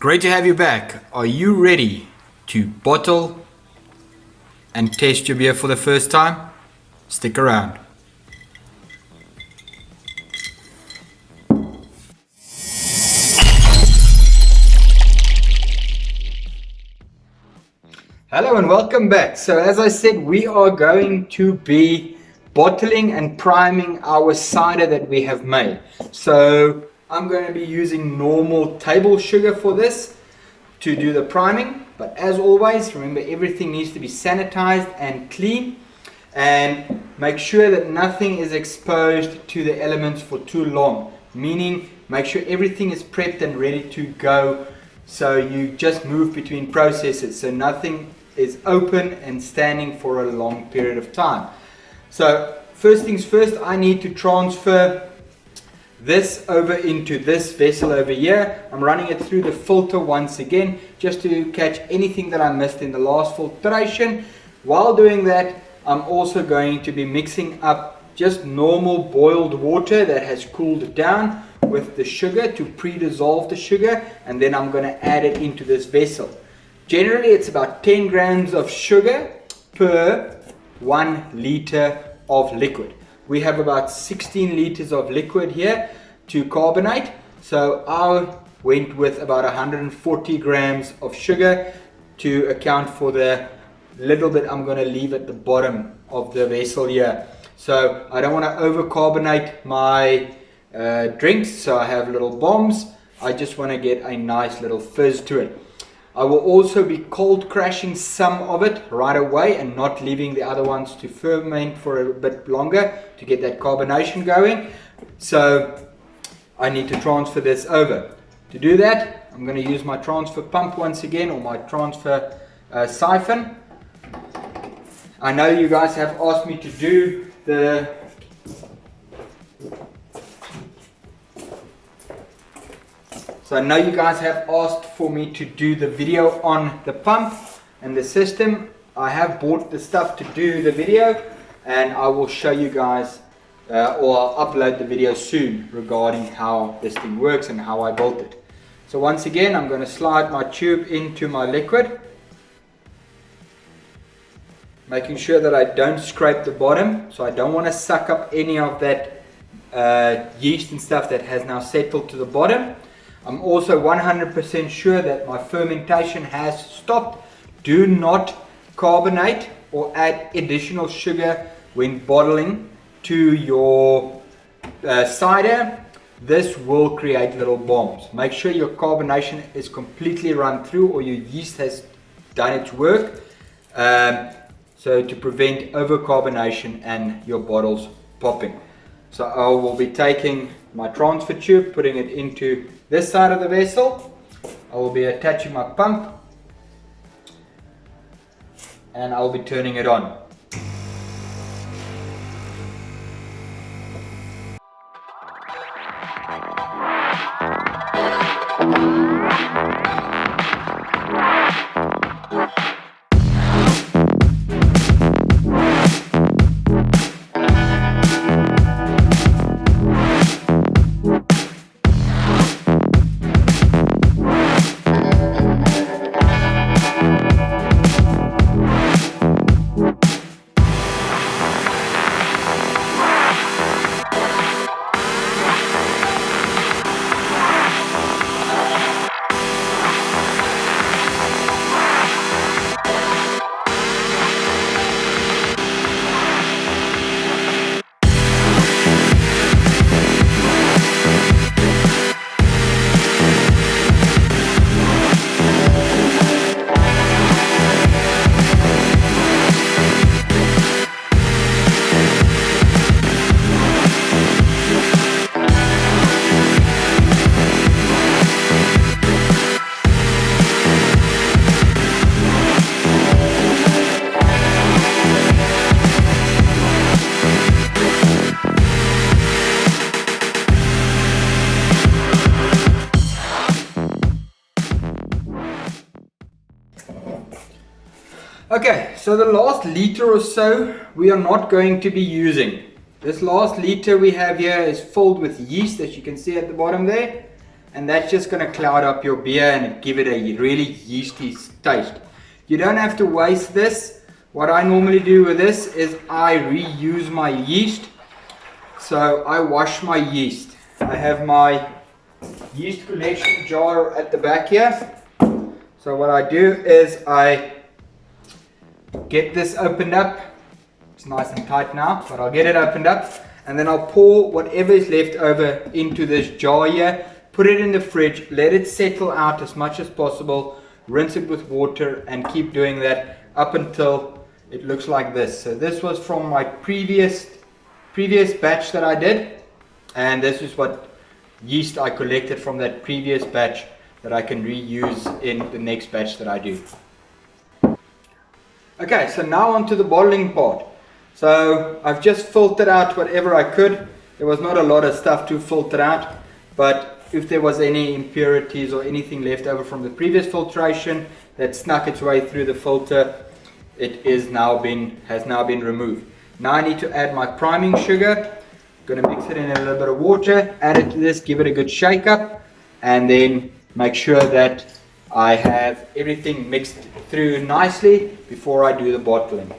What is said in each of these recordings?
Great to have you back. Are you ready to bottle and taste your beer for the first time? Stick around. Hello and welcome back. So as I said, we are going to be bottling and priming our cider that we have made. So I'm going to be using normal table sugar for this to do the priming. But as always, remember everything needs to be sanitized and clean. And make sure that nothing is exposed to the elements for too long. Meaning make sure everything is prepped and ready to go. So you just move between processes. So nothing is open and standing for a long period of time. So first things first, I need to transfer this over into this vessel over here. I'm running it through the filter once again just to catch anything that I missed in the last filtration. While doing that, I'm also going to be mixing up just normal boiled water that has cooled down with the sugar to pre-dissolve the sugar, and then I'm going to add it into this vessel. Generally it's about 10 grams of sugar per 1 liter of liquid. We have about 16 liters of liquid here to carbonate, so I went with about 140 grams of sugar to account for the little bit I'm going to leave at the bottom of the vessel here. So I don't want to over carbonate my drinks, so I have little bombs. I just want to get a nice little fizz to it. I will also be cold crashing some of it right away and not leaving the other ones to ferment for a bit longer to get that carbonation going. So I need to transfer this over. To do that, I'm going to use my transfer pump once again, or my transfer siphon. I know you guys have asked me to do the So I know you guys have asked for me to do the video on the pump and the system. I have bought the stuff to do the video, and I will show you guys or I'll upload the video soon regarding how this thing works and how I built it. So once again, I'm going to slide my tube into my liquid, making sure that I don't scrape the bottom. So I don't want to suck up any of that yeast and stuff that has now settled to the bottom. I'm also 100% sure that my fermentation has stopped. Do not carbonate or add additional sugar when bottling to your cider. This will create little bombs. Make sure your carbonation is completely run through, or your yeast has done its work. So to prevent overcarbonation and your bottles popping. So I will be taking my transfer tube, putting it into this side of the vessel. I will be attaching my pump, and I'll be turning it on. Okay, so the last liter or so we are not going to be using. This last liter we have here is filled with yeast, as you can see at the bottom there, and that's just going to cloud up your beer and give it a really yeasty taste. You don't have to waste this. What I normally do with this is I reuse my yeast. So I wash my yeast. I have my yeast collection jar at the back here. So what I do is I get this opened up. It's nice and tight now, but I'll get it opened up, and then I'll pour whatever is left over into this jar here, put it in the fridge, let it settle out as much as possible, rinse it with water, and keep doing that up until it looks like this. So this was from my previous batch that I did, and this is what yeast I collected from that previous batch that I can reuse in the next batch that I do. Okay, so now on to the bottling part. So I've just filtered out whatever I could. There was not a lot of stuff to filter out, but if there was any impurities or anything left over from the previous filtration that snuck its way through the filter, it has now been removed. Now I need to add my priming sugar. I'm going to mix it in a little bit of water, add it to this, give it a good shake up, and then make sure that I have everything mixed through nicely before I do the bottling.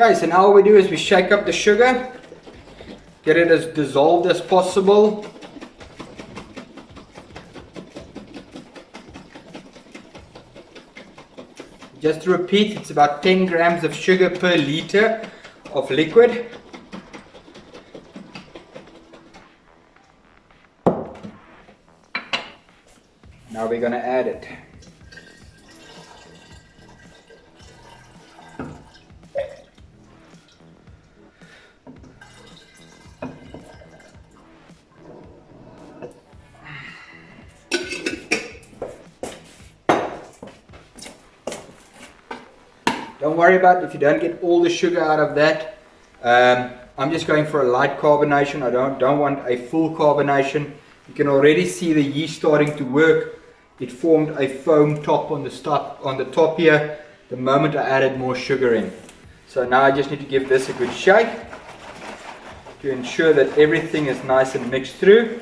Okay, so now what we do is we shake up the sugar, get it as dissolved as possible. Just to repeat, it's about 10 grams of sugar per liter of liquid. Now we're going to add it. Don't worry about if you don't get all the sugar out of that. I'm just going for a light carbonation. I don't want a full carbonation. You can already see the yeast starting to work. It formed a foam top on the top here the moment I added more sugar in. So now I just need to give this a good shake to ensure that everything is nice and mixed through.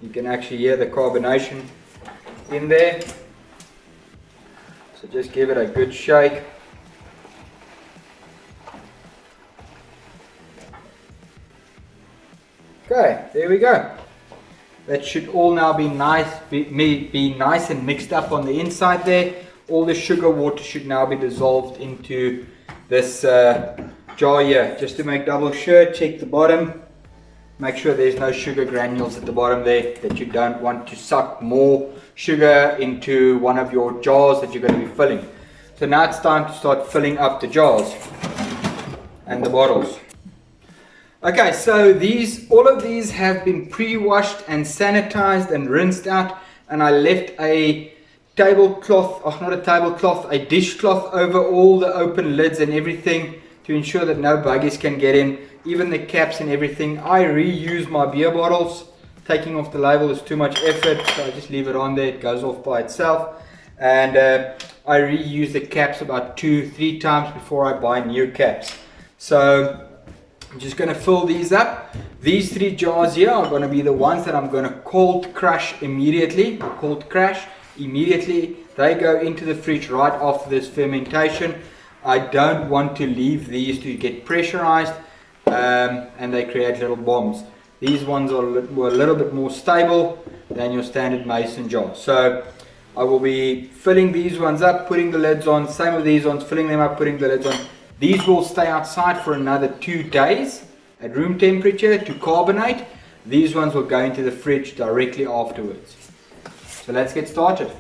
You can actually hear the carbonation in there, so just give it a good shake. Okay, there we go. That should all now be nice and mixed up on the inside there. All the sugar water should now be dissolved into this jar here. Just to make double sure, check the bottom. Make sure there's no sugar granules at the bottom there, that you don't want to suck more sugar into one of your jars that you're going to be filling. So now it's time to start filling up the jars and the bottles. Okay, so all of these have been pre-washed and sanitized and rinsed out, and I left a a dishcloth over all the open lids and everything to ensure that no buggies can get in, even the caps and everything. I reuse my beer bottles. Taking off the label is too much effort, so I just leave it on there. It goes off by itself, and I reuse the caps about 2-3 times before I buy new caps. So I'm just going to fill these up. These 3 jars here are going to be the ones that I'm going to cold crush immediately. They go into the fridge right after this fermentation. I don't want to leave these to get pressurized and they create little bombs. These ones were a little bit more stable than your standard mason jar. So I will be filling these ones up, putting the lids on. Same with these ones, filling them up, putting the lids on. These will stay outside for another 2 days at room temperature to carbonate. These ones will go into the fridge directly afterwards. So let's get started.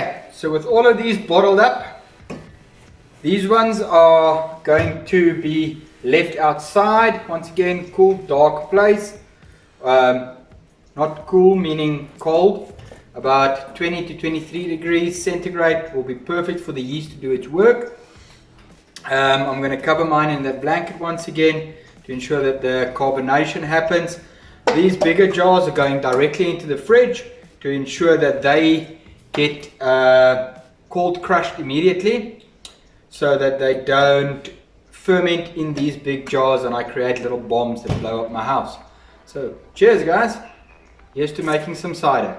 Okay, so with all of these bottled up, these ones are going to be left outside. Once again, cool, dark place. Not cool, meaning cold. About 20 to 23 degrees centigrade will be perfect for the yeast to do its work. I'm going to cover mine in that blanket once again to ensure that the carbonation happens. These bigger jars are going directly into the fridge to ensure that they get cold crushed immediately, so that they don't ferment in these big jars and I create little bombs that blow up my house. So cheers guys, here's to making some cider.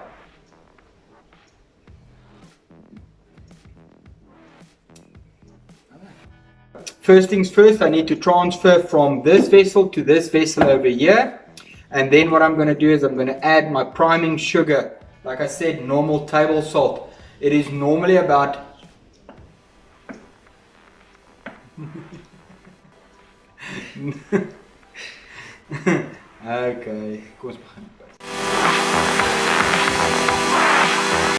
First things first, I need to transfer from this vessel to this vessel over here. And then what I'm going to do is I'm going to add my priming sugar. Like I said, normal table salt. It is normally about okay, kom ons begin.